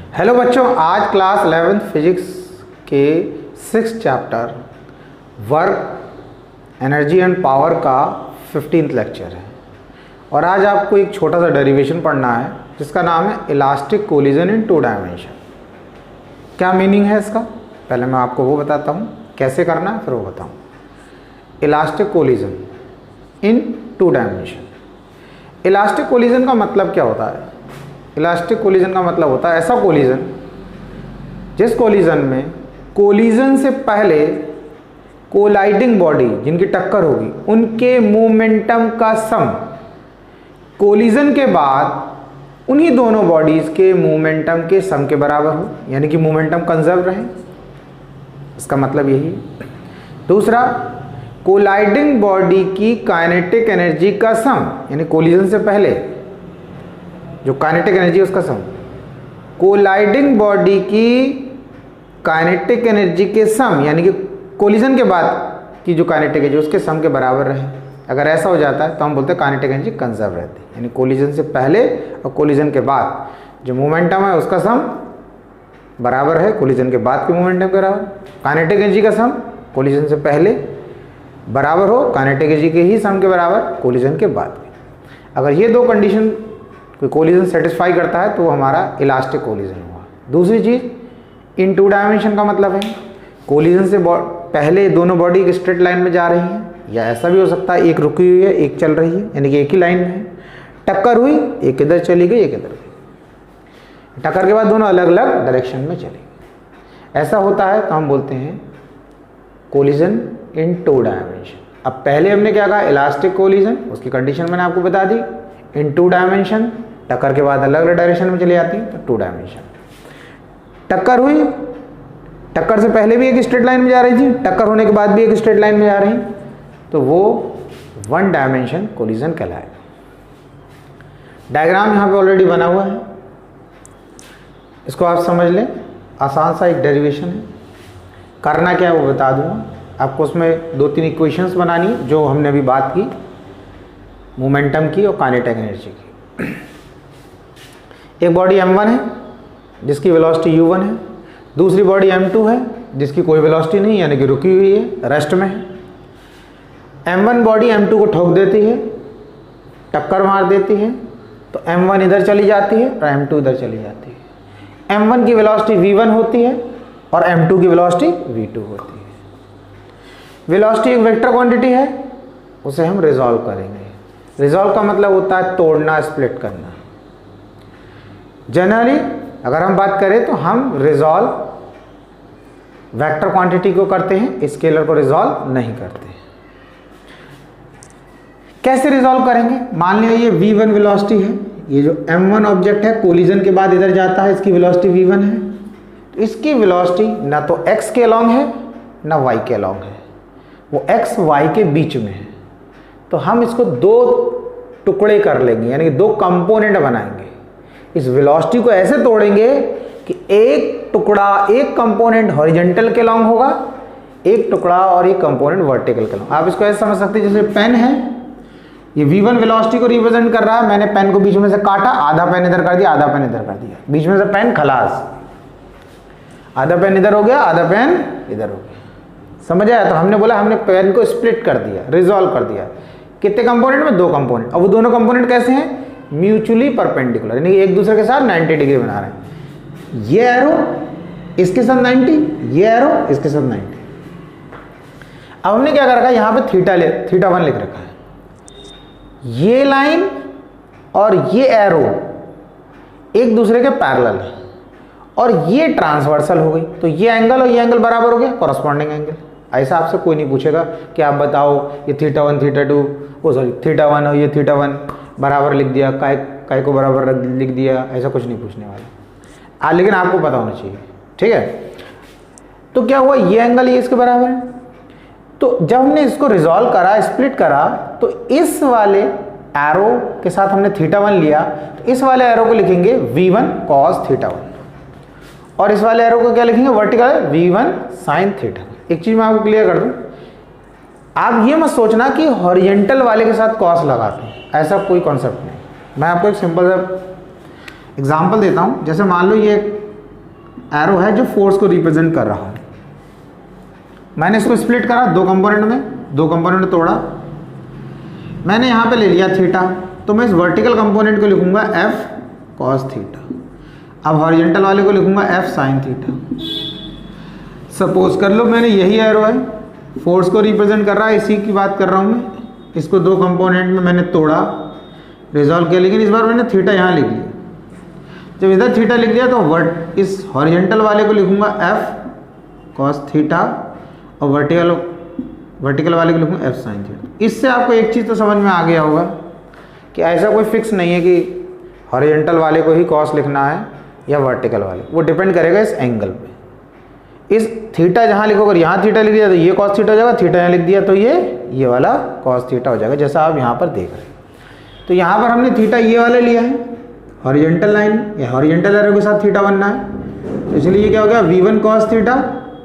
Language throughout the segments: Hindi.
हेलो बच्चों, आज क्लास 11th फिजिक्स के 6th chapter work energy and power का 15th लेक्चर है और आज आपको एक छोटा सा डेरिवेशन पढ़ना है जिसका नाम है elastic collision in two dimension. क्या मीनिंग है इसका, पहले मैं आपको वो बताता हूँ कैसे करना है, फिर वो बताऊँ। Elastic collision in two dimension, elastic collision का मतलब क्या होता है? इलास्टिक कोलिजन का मतलब होता है ऐसा कोलिजन जिस कोलिजन में कोलिजन से पहले कोलाइडिंग बॉडी जिनकी टक्कर होगी उनके मोमेंटम का सम कोलिजन के बाद उन्हीं दोनों बॉडीज के मोमेंटम के सम के बराबर हो, यानी कि मोमेंटम कंजर्व रहे। इसका मतलब यही है। दूसरा, कोलाइडिंग बॉडी की काइनेटिक एनर्जी का सम, यानी कोलिजन से पहले जो काइनेटिक एनर्जी उसका सम कोलाइडिंग बॉडी की काइनेटिक एनर्जी के सम, यानी कि कोलिजन के बाद की जो काइनेटिक एनर्जी उसके सम के बराबर रहे। अगर ऐसा हो जाता है तो हम बोलते हैं काइनेटिक एनर्जी कंजर्व रहती है, यानी कोलिजन से पहले और कोलिजन के बाद जो मोमेंटम है उसका सम बराबर है कोलिजन के बाद के मोमेंटम के बराबर। काइनेटिक एनर्जी का सम कोलिजन से पहले बराबर हो काइनेटिक एनर्जी के ही सम के बराबर कोलिजन के बाद के। अगर ये दो कंडीशन कोई कोलिजन सेटिस्फाई करता है तो वो हमारा इलास्टिक कोलिजन हुआ। दूसरी चीज़, इन टू डायमेंशन का मतलब है कोलिजन से पहले दोनों बॉडी एक स्ट्रेट लाइन में जा रही हैं, या ऐसा भी हो सकता है एक रुकी हुई है एक चल रही है, यानी कि एक ही लाइन में है। टक्कर हुई, एक इधर चली गई एक इधर गई, टक्कर के बाद दोनों अलग अलग डायरेक्शन में चली गई। ऐसा होता है तो हम बोलते हैं कोलिजन इन टू डायमेंशन। अब पहले हमने क्या कहा, इलास्टिक कोलिजन, उसकी कंडीशन मैंने आपको बता दी। इन टू डायमेंशन, टक्कर के बाद अलग अलग डायरेक्शन में चली जाती है तो टू डायमेंशन। टक्कर हुई, टक्कर से पहले भी एक स्ट्रेट लाइन में जा रही थी, टक्कर होने के बाद भी एक स्ट्रेट लाइन में जा रही, तो वो वन डायमेंशन कोलिजन कहलाएगा। डायग्राम यहाँ पे ऑलरेडी बना हुआ है, इसको आप समझ लें। आसान सा एक डेरिवेशन है, करना क्या है वो बता दूंगा आपको। उसमें 2-3 इक्वेशंस बनानी है जो हमने अभी बात की, मोमेंटम की और काइनेटिक एनर्जी की। एक बॉडी m1 है जिसकी वेलोसिटी u1 है, दूसरी बॉडी m2 है जिसकी कोई वेलोसिटी नहीं, यानी कि रुकी हुई है, रेस्ट में है। m1 बॉडी m2 को ठोक देती है, टक्कर मार देती है, तो m1 इधर चली जाती है और m2 इधर चली जाती है। m1 की वेलोसिटी v1 होती है और m2 की वेलोसिटी v2 होती है। वेलोसिटी एक वेक्टर क्वांटिटी है, उसे हम रिजॉल्व करेंगे। रिजॉल्व का मतलब होता है तोड़ना, स्प्लिट करना। जनरली अगर हम बात करें तो हम रिजॉल्व वेक्टर क्वांटिटी को करते हैं, स्केलर को रिजॉल्व नहीं करते। कैसे रिजॉल्व करेंगे? मान लिया ये v1 वेलोसिटी है, ये जो m1 ऑब्जेक्ट है कोलिजन के बाद इधर जाता है, इसकी वेलोसिटी v1 है, तो इसकी वेलोसिटी ना तो x के अलॉन्ग है ना y के अलॉन्ग है, वो x y के बीच में है। तो हम इसको दो टुकड़े कर लेंगे, यानी कि दो कंपोनेंट बनाएंगे। इस वेलोसिटी को ऐसे तोड़ेंगे कि एक टुकड़ा, एक कंपोनेंट हॉरिजॉन्टल के लॉन्ग होगा, एक टुकड़ा और एक कंपोनेंट वर्टिकल के लॉन्ग। आप इसको ऐसे समझ सकते हैं जैसे पेन है, ये v1 वेलोसिटी को रिप्रेजेंट कर रहा है। मैंने पेन को बीच में से काटा, आधा पेन इधर कर दिया, आधा पेन इधर कर दिया, बीच में से पेन खलास, आधा पेन इधर हो गया, आधा पेन इधर हो गया। समझ आया? तो हमने बोला हमने पेन को स्प्लिट कर दिया, रिजॉल्व कर दिया। कितने कंपोनेंट में? 2 कंपोनेंट। अब वो दोनों कंपोनेंट कैसे हैं? म्यूचुअली परपेंडिकुलर, यानी एक दूसरे के साथ 90 डिग्री बना रहे हैं। ये एरो इसके साथ 90, ये एरो इसके साथ 90। अब हमने क्या कर रखा है, यहाँ पे थीटा 1 लिख रखा है। ये लाइन और ये एरो एक दूसरे के पैरेलल है और ये ट्रांसवर्सल हो गई, तो ये एंगल और ये एंगल बराबर हो गया, कॉरस्पॉन्डिंग एंगल। ऐसा आपसे कोई नहीं पूछेगा कि आप बताओ ये थीटा 1 थीटा 2, ओ सॉरी थीटा 1 और ये थीटा 1 बराबर लिख दिया, काय को बराबर लिख दिया, ऐसा कुछ नहीं पूछने वाला। लेकिन आपको पता होना चाहिए, ठीक है? तो क्या हुआ, ये एंगल ये इसके बराबर है। तो जब हमने इसको रिजॉल्व करा, स्प्लिट करा, तो इस वाले एरो के साथ हमने थीटा 1 लिया, तो इस वाले एरो को लिखेंगे v1 cos थीटा 1 और इस वाले एरो को क्या लिखेंगे, वर्टिकल v1 sin थीटा। एक चीज मैं आपको क्लियर कर दूं, आप ये मत सोचना कि हॉरिजॉन्टल वाले के साथ कॉस लगाते हैं, ऐसा कोई कॉन्सेप्ट नहीं। मैं आपको एक सिंपल सा एग्जांपल देता हूँ। जैसे मान लो ये एरो है जो फोर्स को रिप्रेजेंट कर रहा है। मैंने इसको स्प्लिट करा दो कंपोनेंट में, दो कंपोनेंट में तोड़ा, मैंने यहाँ पे ले लिया थीटा, तो मैं इस वर्टिकल कंपोनेंट को लिखूंगा एफ कॉस थीटा। अब हॉरिजॉन्टल वाले को लिखूंगा एफ साइन थीटा। सपोज कर लो मैंने यही एरो है, फोर्स को रिप्रेजेंट कर रहा है, इसी की बात कर रहा हूँ मैं। इसको दो कंपोनेंट में मैंने तोड़ा, रिजॉल्व किया, लेकिन इस बार मैंने थीटा यहाँ लिख लिया। जब इधर थीटा लिख दिया तो इस हॉरिजॉन्टल वाले को लिखूंगा एफ कॉस थीटा और वर्टिकल वाले को लिखूंगा एफ साइन थीटा। इससे आपको एक चीज़ तो समझ में आ गया होगा कि ऐसा कोई फिक्स नहीं है कि हॉरिजॉन्टल वाले को ही कॉस लिखना है या वर्टिकल वाले, वो डिपेंड करेगा इस एंगल पे। इस थीटा जहाँ लिखो, अगर यहाँ थीटा लिख दिया तो ये कॉस थीटा हो जाएगा, थीटा यहाँ लिख दिया तो ये वाला कॉस थीटा हो जाएगा, जैसा आप यहाँ पर देख रहे हैं। तो यहाँ पर हमने थीटा ये वाले लिया है, हॉरिजॉन्टल लाइन या हॉरिजॉन्टल एरो के साथ थीटा बनना है, तो इसलिए ये क्या हो गया V1 कॉस थीटा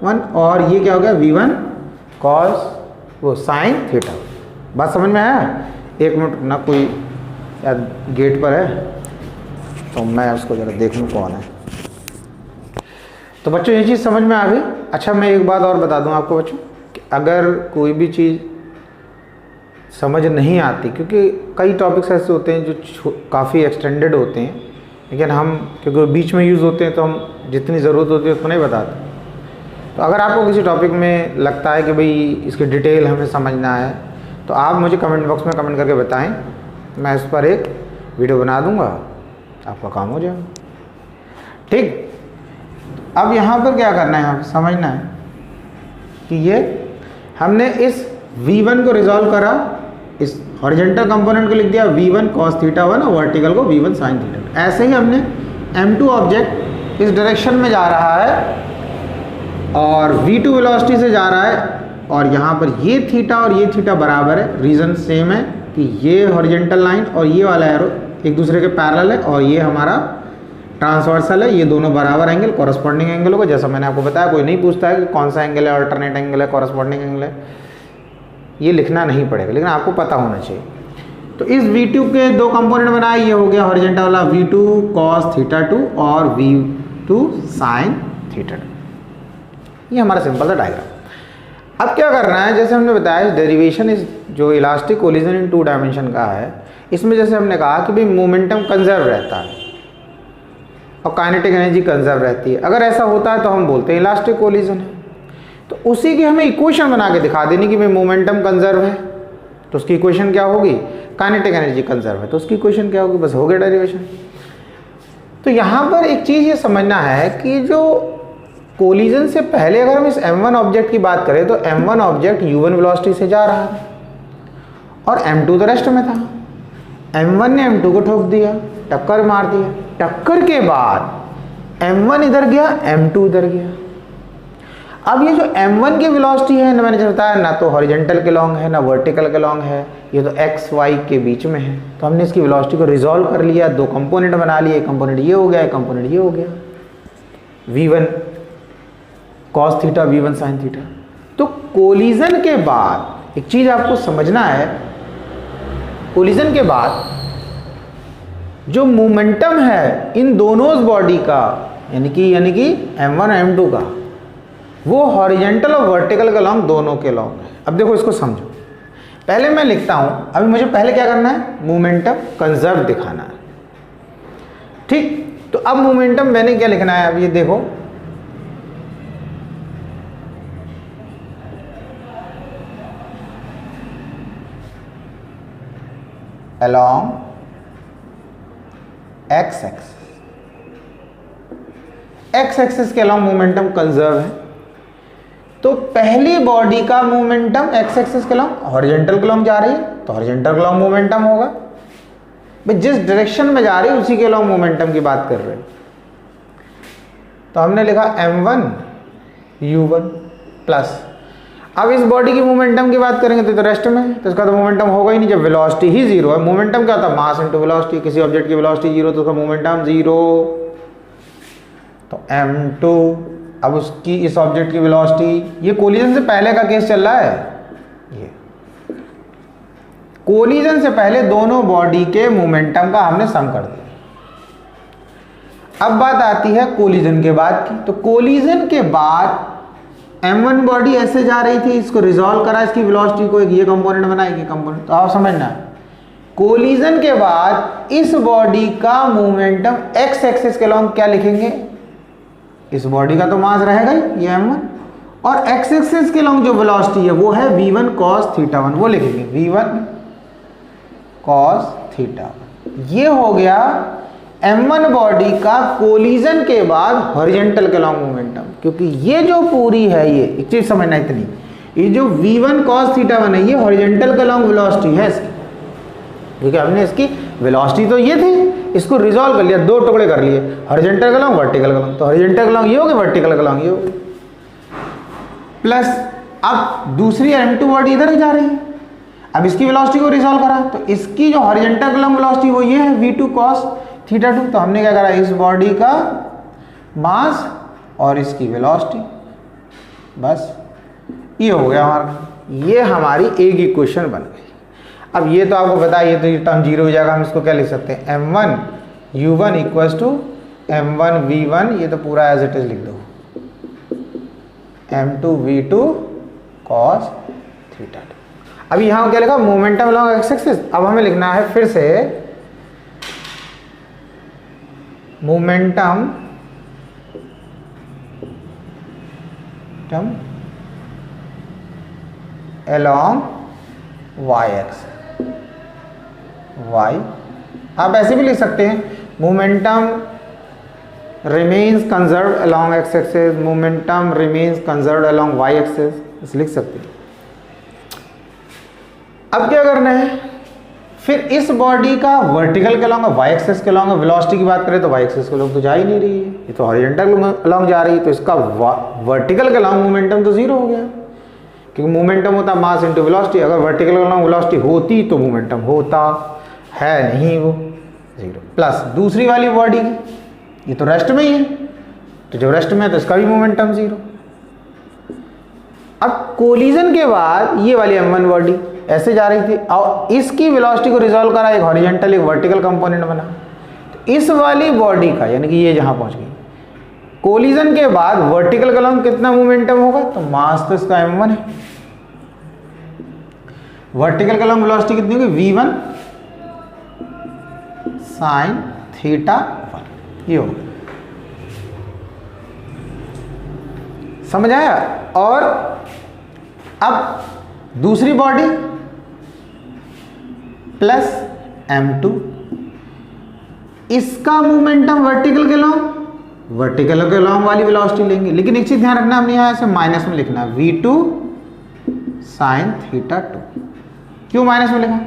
1 और ये क्या हो गया V1 कॉस वो साइन थीटा। बात समझ में आया? एक मिनट ना, कोई शायद गेट पर है तो मैं उसको जरा देख लूँ कौन है। तो बच्चों ये चीज़ समझ में आ गई। अच्छा मैं एक बात और बता दूं आपको बच्चों कि अगर कोई भी चीज़ समझ नहीं आती, क्योंकि कई टॉपिक्स ऐसे होते हैं जो काफ़ी एक्सटेंडेड होते हैं, लेकिन हम क्योंकि बीच में यूज़ होते हैं तो हम जितनी ज़रूरत होती है उतना नहीं बताते। तो अगर आपको किसी टॉपिक में लगता है कि भाई इसकी डिटेल हमें समझना है तो आप मुझे कमेंट बॉक्स में कमेंट करके बताएं, मैं इस पर एक वीडियो बना दूंगा, आपका काम हो जाएगा। ठीक, अब यहाँ पर क्या करना है, हमें समझना है कि ये हमने इस V1 को रिजॉल्व करा, इस हॉरिजॉन्टल कंपोनेंट को लिख दिया V1 cos थीटा 1 और वर्टिकल को V1 sin थीटा। ऐसे ही हमने M2 ऑब्जेक्ट इस डायरेक्शन में जा रहा है और V2 वेलोसिटी से जा रहा है, और यहाँ पर ये थीटा और ये थीटा बराबर है। रीज़न सेम है कि ये हॉरिजॉन्टल लाइन और ये वाला एरो एक दूसरे के पैरेलल है और ये हमारा ट्रांसवर्सल है, ये दोनों बराबर एंगल कॉरस्पॉन्डिंग एंगल होगा। जैसा मैंने आपको बताया, कोई नहीं पूछता है कि कौन सा एंगल है, अल्टरनेट एंगल है, कॉरस्पॉन्डिंग एंगल है, ये लिखना नहीं पड़ेगा, लेकिन आपको पता होना चाहिए। तो इस V2 के दो कंपोनेंट बनाए, ये हो गया हॉरिजॉन्टल वाला V2 cos थीटा 2 और V2 sin थीटा 2। ये हमारा सिंपल सा डायग्राम। अब क्या करना है, जैसे हमने बताया डेरिवेशन इस जो इलास्टिक कोलिजन इन 2 डायमेंशन का है, इसमें जैसे हमने कहा कि भाई मोमेंटम कंजर्व रहता है और काइनेटिक एनर्जी कंजर्व रहती है। अगर ऐसा होता है तो हम बोलते हैं इलास्टिक कोलिजन है। तो उसी की हमें इक्वेशन बना के दिखा देनी कि भाई मोमेंटम कंजर्व है तो उसकी इक्वेशन क्या होगी, काइनेटिक एनर्जी कंजर्व है तो उसकी इक्वेशन क्या होगी, बस हो गया डेरिवेशन। तो यहाँ पर एक चीज़ ये समझना है कि जो कोलिजन से पहले अगर हम इस M1 ऑब्जेक्ट की बात करें तो M1 ऑब्जेक्ट U1 वेलोसिटी से जा रहा है और M2 तो रेस्ट में था। M1 ने M2 को ठोक दिया, टक्कर मार दिया। टक्कर के बाद M1 इधर गया, M2 इधर गया। अब ये जो M1 की वेलोसिटी है ना, मैंने जो बताया ना तो हॉरिजॉन्टल के लॉन्ग है ना वर्टिकल के लॉन्ग है, ये तो x y के बीच में है। तो हमने इसकी वेलोसिटी को रिजॉल्व कर लिया, दो कंपोनेंट बना लिए, एक कंपोनेंट ये हो गया, एक कंपोनेंट ये हो गया, V1 cos theta V1 sin theta. तो कोलिजन के बाद एक चीज आपको समझना है, कोलिजन के बाद जो मोमेंटम है इन दोनों बॉडी का यानी कि M1 M2 का, वो हॉरिजॉन्टल और वर्टिकल के लॉन्ग दोनों के लॉन्ग है। अब देखो इसको समझो, पहले मैं लिखता हूं, अभी मुझे पहले क्या करना है, मोमेंटम कंजर्व दिखाना है। ठीक, तो अब मोमेंटम मैंने क्या लिखना है, अब ये देखो along x एक्सिस के अलॉन्ग मोमेंटम कंजर्व है। तो पहली बॉडी का मोमेंटम x एक्सिस के अलॉन्ग हॉरिजॉन्टल के अलॉन्ग जा रही है तो हॉरिजॉन्टल के अलॉन्ग मोमेंटम होगा। भाई जिस डायरेक्शन में जा रही है उसी के अलॉन्ग मोमेंटम की बात कर रहे हैं। तो हमने लिखा m1 u1 प्लस, अब इस बॉडी की मोमेंटम की बात करेंगे तो रेस्ट में, तो इसका तो मोमेंटम होगा ही नहीं जब वेलोसिटी ही जीरो है। मोमेंटम क्या होता है, मास इनटू वेलोसिटी। किसी ऑब्जेक्ट की वेलोसिटी जीरो तो उसका मोमेंटम जीरो। तो m2, अब उसकी इस ऑब्जेक्ट की वेलोसिटी, ये कोलिजन से पहले का केस चल रहा है, ये कोलिजन से पहले दोनों बॉडी के मोमेंटम का हमने सम कर दिया। अब बात आती है कोलिजन के बाद की। तो कोलिजन के बाद m1 बॉडी ऐसे जा रही थी, इसको रिजॉल्व करा, इसकी वेलोसिटी को एक ये कंपोनेंट बना, एक ये कंपोनेंट। तो आप समझना, कोलिजन के बाद इस बॉडी का मोमेंटम x एक्सिस के लॉन्ग क्या लिखेंगे, इस बॉडी का तो मास रहेगा ही ये m1, और x एक्सिस के लॉन्ग जो वेलोसिटी है वो है v1 cos θ1, वो लिखेंगे v1 cos θ1। ये हो गया m1 बॉडी का कोलिजन के बाद हॉरिजॉन्टल के लॉन्ग मोमेंटम। क्योंकि ये जो पूरी है, ये एक चीज समझना इतनी, ये जो v1 cos θ1 है ये हॉरिजॉन्टल के लॉन्ग वेलोसिटी है इसकी, क्योंकि हमने इसकी वेलोसिटी तो ये थी, इसको रिजॉल्व कर लिया, दो टुकड़े कर लिए, हॉरिजॉन्टल का लॉन्ग वर्टिकल का लॉन्ग। तो हॉरिजॉन्टल का लॉन्ग ये हो गया, वर्टिकल का लॉन्ग ये हो गया, प्लस अब दूसरी m2 बॉडी इधर ही जा रही है। अब इसकी वेलोसिटी को रिजॉल्व करा तो इसकी जो हॉरिजॉन्टल का लॉन्ग वेलोसिटी वो ये है v2 cos θ2। तो हमने क्या करा, इस बॉडी का मास और इसकी वेलोसिटी, बस ये हो गया हमारा, ये हमारी एक इक्वेशन बन गई। अब ये तो आपको पता है, ये तो ये टर्म जीरो हो जाएगा, हम इसको क्या लिख सकते हैं, m1 u1 equals to m1 v1, ये तो पूरा एज इट इज लिख दो, m2 v2 cos θ2। अब यहाँ क्या लिखा, मोमेंटम लॉन्ग एक्स एक्सिस। अब हमें लिखना है फिर से momentum along y axis, y। आप ऐसे भी लिख सकते हैं, momentum remains conserved along x axis, momentum remains conserved along y axis, ऐसे लिख सकते हैं। अब क्या करना है, फिर इस बॉडी का वर्टिकल के लॉन्ग, y एक्सिस के लॉन्ग, वेलोसिटी की बात करें तो y एक्सिस के लॉन्ग तो जा ही नहीं रही है, ये तो हॉरिजॉन्टल लॉन्ग जा रही है, तो इसका वर्टिकल के लॉन्ग मोमेंटम तो जीरो हो गया, क्योंकि मोमेंटम होता मास इनटू वेलोसिटी। अगर वर्टिकल के लॉन्ग वेलोसिटी होती तो मोमेंटम होता, है नहीं, वो जीरो। प्लस दूसरी वाली बॉडी की, ये तो रेस्ट में ही है, तो जब रेस्ट में है तो इसका भी मोमेंटम जीरो। अब कोलिजन के बाद ये वाली m1 बॉडी ऐसे जा रही थी और इसकी वेलोसिटी को रिजॉल्व करा, एक हॉरिजॉन्टल एक वर्टिकल कंपोनेंट बना। तो इस वाली बॉडी का, यानी कि ये जहां पहुंच गई, कोलिजन के बाद वर्टिकल के लॉन्ग कितना मोमेंटम होगा, तो मास तो इसका m1 है, वर्टिकल के लॉन्ग वेलोसिटी कितनी होगी, v1 sin θ1, ये होगा। समझ आया। और अब दूसरी बॉडी प्लस m2, इसका मोमेंटम वर्टिकल के लॉन्ग, वर्टिकल के लॉन्ग वाली वेलोसिटी लेंगे, लेकिन एक चीज ध्यान रखना, हमने यहाँ ऐसे माइनस में लिखना, v2 sin θ2। क्यों माइनस में लिखा,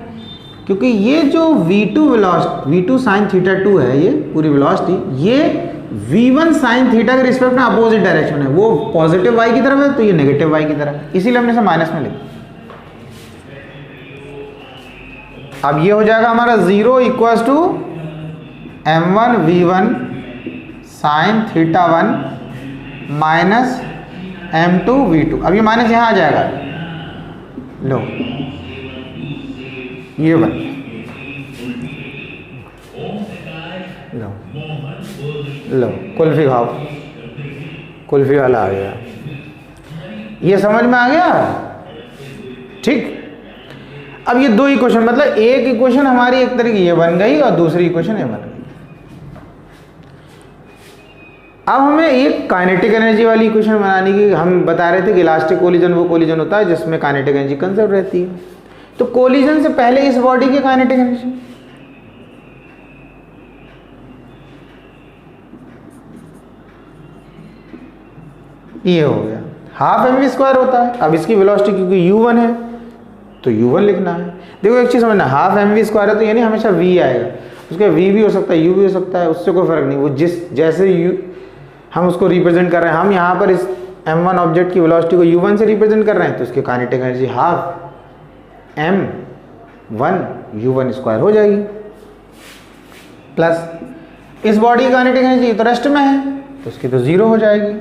क्योंकि ये जो v2 वेलोसिटी, v2 sin θ2 है, ये पूरी वेलोसिटी, ये v1 sin θ के रिस्पेक्ट में अपोजिट डायरेक्शन है, वो पॉजिटिव y की तरफ है तो ये नेगेटिव y की तरफ है, इसीलिए हमने इसे माइनस में लिखा। अब ये हो जाएगा हमारा 0 equals to m1 v1 sin θ1 minus m2 v2। अब ये माइनस यहाँ आ जाएगा, लो ये बन, लो लो कुल्फी खाओ, कुल्फी वाला आ गया, ये समझ में आ गया, ठीक। अब ये दो इक्वेशन, मतलब एक इक्वेशन हमारी एक तरह की ये बन गई और दूसरी इक्वेशन ये बन गई। अब हमें एक काइनेटिक एनर्जी वाली इक्वेशन बनाने की, हम बता रहे थे कि इलास्टिक कोलिजन वो कोलिजन होता है जिसमें काइनेटिक एनर्जी कंजर्व रहती है। तो कोलिजन से पहले इस बॉडी की काइनेटिक एनर्जी, ये हो गया हाफ mv² होता है। अब इसकी वेलोसिटी क्योंकि u1 है तो u1 लिखना है। देखो एक चीज समझना, हाफ mv² है तो यानी हमेशा v आएगा, उसके v भी हो सकता है u भी हो सकता है, उससे कोई फर्क नहीं, वो जिस जैसे हम उसको रिप्रेजेंट कर रहे हैं, हम यहाँ पर इस m1 ऑब्जेक्ट की वेलोसिटी को u1 से रिप्रेजेंट कर रहे हैं, तो उसकी kinetic energy half m1 u1² हो जाएगी। प्लस इस बॉडी की काइनेटिक एनर्जी तो रेस्ट में है तो उसकी तो 0 हो जाएगी।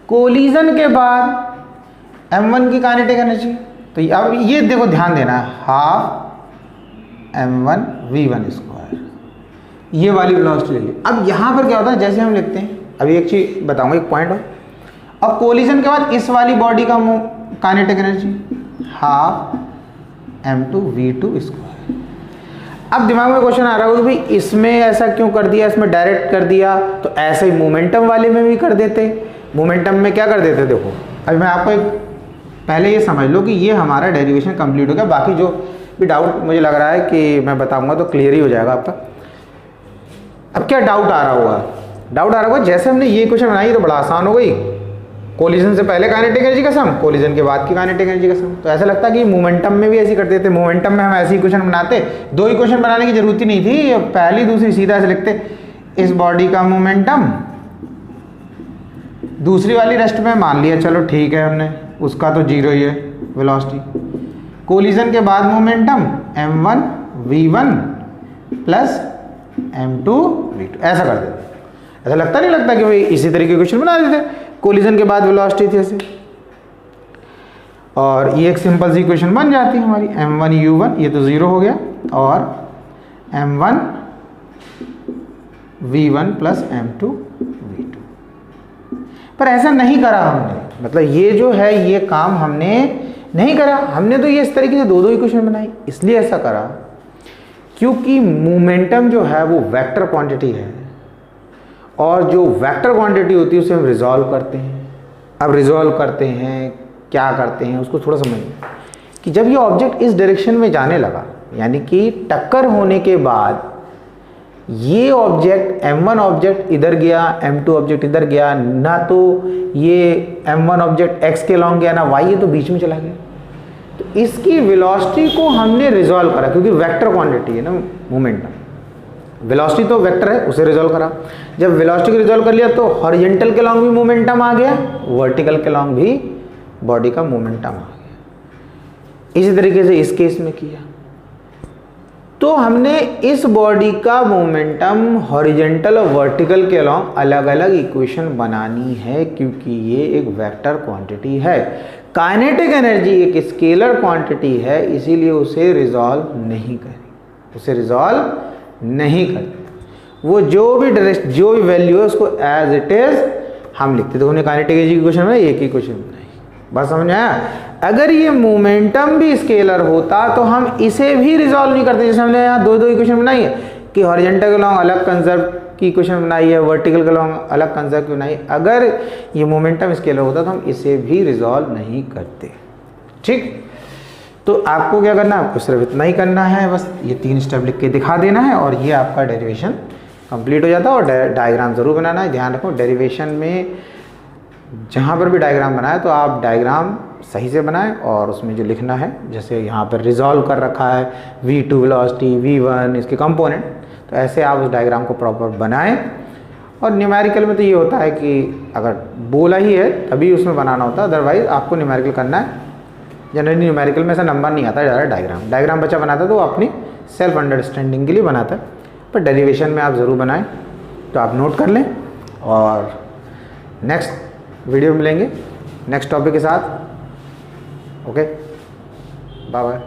कोलिजन के बाद m1 की काइनेटिक एनर्जी, तो अब ये देखो ध्यान देना है, हाफ m1 v1²। ये वाली वेलोसिटी ले ली। अब यहाँ पर क्या होता है, जैसे हम लिखते हैं, अभी एक चीज़ बताऊंगा, एक पॉइंट हो। अब कोलिजन के बाद इस वाली बॉडी का kinetic energy half m2v2 square. अब दिमाग में क्वेश्चन आ रहा होगा कि भाई इसमें ऐसा क्यों कर दिया, इसमें डायरेक्ट कर दिया, तो ऐसे ही मोमेंटम वाले में भी कर देते। मोमेंटम में क्या कर देते, देखो अभी मैं आपको एक पहले ये समझ लो कि ये हमारा डेरिवेशन कंप्लीट हो गया। बाकी जो भी डाउट मुझे लग रहा है कि मैं बताऊंगा तो क्लियर ही हो जाएगा आपका। अब क्या डाउट आ रहा होगा, डाउट आ रहा होगा जैसे हमने ये क्वेश्चन बनाई तो बड़ा आसान हो गई, कोलिजन से पहले काइनेटिक एनर्जी का सम, कोलिजन के बाद की काइनेटिक एनर्जी का सम। तो ऐसा लगता है कि मोमेंटम में भी ऐसे करते थे, मोमेंटम में हम ऐसे ही क्वेश्चन बनाते, दो ही क्वेश्चन बनाने की जरूरत ही नहीं थी, पहली दूसरी सीधा ऐसे लिखते, इस बॉडी का मोमेंटम, दूसरी वाली रेस्ट में मान लिया, चलो ठीक है, हमने उसका तो जीरो ही है वेलोसिटी। कोलिजन के बाद momentum m1 v1 plus m2 v2, ऐसा कर देते। ऐसा लगता नहीं लगता कि भाई इसी तरीके के क्वेश्चन बना देते, कोलिजन के बाद वेलोसिटी थी ऐसे, और ये एक सिंपल सी इक्वेशन बन जाती है हमारी, m1 u1, ये तो जीरो हो गया, और m1 v1 plus m2 v2। पर ऐसा नहीं करा हमने, मतलब ये जो है ये काम हमने नहीं करा, हमने तो ये इस तरीके से दो दो इक्वेशन बनाई। इसलिए ऐसा करा क्योंकि मोमेंटम जो है वो वेक्टर क्वांटिटी है, और जो वेक्टर क्वांटिटी होती है उसे हम रिजॉल्व करते हैं। अब रिजॉल्व करते हैं, क्या करते हैं उसको थोड़ा समझिए कि जब ये ऑब्जेक्ट इस डायरेक्शन में जाने लगा, यानी कि टक्कर होने के बाद ये ऑब्जेक्ट m1 ऑब्जेक्ट इधर गया, m2 ऑब्जेक्ट इधर गया, ना तो ये m1 ऑब्जेक्ट x के लॉन्ग गया ना y, ये तो बीच में चला गया। तो इसकी वेलोसिटी को हमने रिजॉल्व करा, क्योंकि वेक्टर क्वांटिटी है ना मोमेंटम, वेलोसिटी तो वेक्टर है, उसे रिजॉल्व करा। जब वेलोसिटी को रिजॉल्व कर लिया तो हॉरिजॉन्टल के लॉन्ग भी मोमेंटम आ गया, वर्टिकल के लॉन्ग भी बॉडी का मोमेंटम आ गया। इसी तरीके से इस केस में किया, तो हमने इस बॉडी का मोमेंटम हॉरिजॉन्टल और वर्टिकल के अलॉन्ग अलग अलग इक्वेशन बनानी है, क्योंकि ये एक वेक्टर क्वांटिटी है। काइनेटिक एनर्जी एक स्केलर क्वांटिटी है, इसीलिए उसे रिजॉल्व नहीं करें, उसे रिजॉल्व नहीं करें। वो जो भी वैल्यू है उसको एज इट इज हम लिखते। तो हमने काइनेटिक एनर्जी की इक्वेशन बनाई, एक ही इक्वेशन बनाई, बस समझ आया। अगर ये मोमेंटम भी स्केलर होता तो हम इसे भी रिजॉल्व नहीं करते। जैसे हमने यहाँ दो दो इक्वेशन बनाई है कि हॉरिजॉन्टल के लॉन्ग अलग कंजर्व की इक्वेशन बनाई है, वर्टिकल के लॉन्ग अलग कंजर्व की बनाई, अगर ये मोमेंटम स्केलर होता तो हम इसे भी रिजॉल्व नहीं करते। ठीक, तो आपको क्या करना है, आपको सिर्फ इतना ही करना है, बस ये 3 स्टेप लिख के दिखा देना है और ये आपका डेरिवेशन कंप्लीट हो जाता है। और डायग्राम ज़रूर बनाना है, ध्यान रखो डेरिवेशन में जहाँ पर भी डायग्राम बनाए तो आप डायग्राम सही से बनाएं, और उसमें जो लिखना है, जैसे यहाँ पर रिजॉल्व कर रखा है v2 वेलोसिटी, v1 इसके कंपोनेंट, तो ऐसे आप उस डायग्राम को प्रॉपर बनाएं। और न्यूमेरिकल में तो ये होता है कि अगर बोला ही है तभी उसमें बनाना होता है, अदरवाइज आपको न्यूमेरिकल करना है। जनरली न्यूमेरिकल में ऐसा नंबर नहीं आता, ज़्यादा डायग्राम बच्चा बनाता है तो वो अपनी सेल्फ अंडरस्टैंडिंग के लिए बनाता है, पर डेरिवेशन में आप ज़रूर बनाएं। तो आप नोट कर लें, और नेक्स्ट वीडियो मिलेंगे नेक्स्ट टॉपिक के साथ। Okay, bye bye.